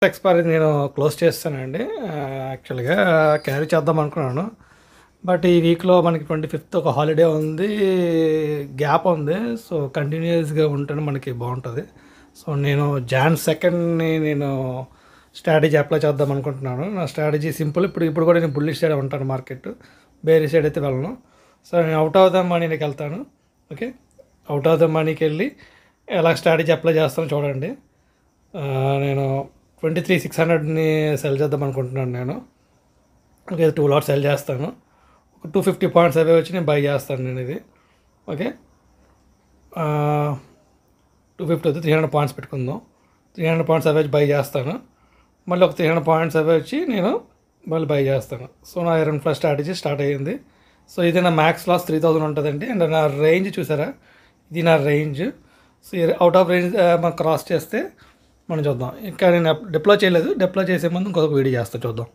Expiry నేను close చేస్తానండి. యాక్చువల్గా క్యారీ చేద్దాం అనుకున్నాను. బట్ ఈ వీక్లో మనకి 25th ఒక హాలిడే ఉంది, గ్యాప్ ఉంది. సో కంటిన్యూస్గా ఉంటేనే మనకి బాగుంటుంది. సో నేను Jan 2ని నేను స్ట్రాటజీ అప్లై చేద్దాం అనుకుంటున్నాను. నా స్ట్రాటజీ సింపుల్. ఇప్పుడు కూడా నేను బుల్లిష్ సైడ్ ఉంటాను, మార్కెట్ బేరీ సైడ్ అయితే వెళ్ళను. సో నేను అవుట్ ఆఫ్ ద మనీకి వెళ్తాను. ఓకే, అవుట్ ఆఫ్ ద మనీకి వెళ్ళి ఎలా స్ట్రాటజీ అప్లై చేస్తానో చూడండి. నేను 23,600ని సెల్ చేద్దాం అనుకుంటున్నాను. నేను ఓకే 2 లాట్ సెల్ చేస్తాను. ఒక 250 పాయింట్స్ అవే వచ్చి నేను బై చేస్తాను నేను ఇది. ఓకే 250 వద్దు, 300 పాయింట్స్ పెట్టుకుందాం. 300 పాయింట్స్ అవే బై చేస్తాను. మళ్ళీ ఒక 300 పాయింట్స్ అవే వచ్చి నేను మళ్ళీ బై చేస్తాను. సో నా ఐరన్ ఫ్లష్ స్ట్రాటజీ స్టార్ట్ అయ్యింది. సో ఇది నా మ్యాక్స్ లాస్ 3000 ఉంటుందండి. అండ్ నా రేంజ్ చూసారా, ఇది నా range. So out of range మనం క్రాస్ చేస్తే మనం చూద్దాం. ఇంకా నేను డిప్లాయ్ చేయలేదు. డిప్లాయ్ చేసే ముందు ఇంకొక వీడియో చేస్తా, చూద్దాం.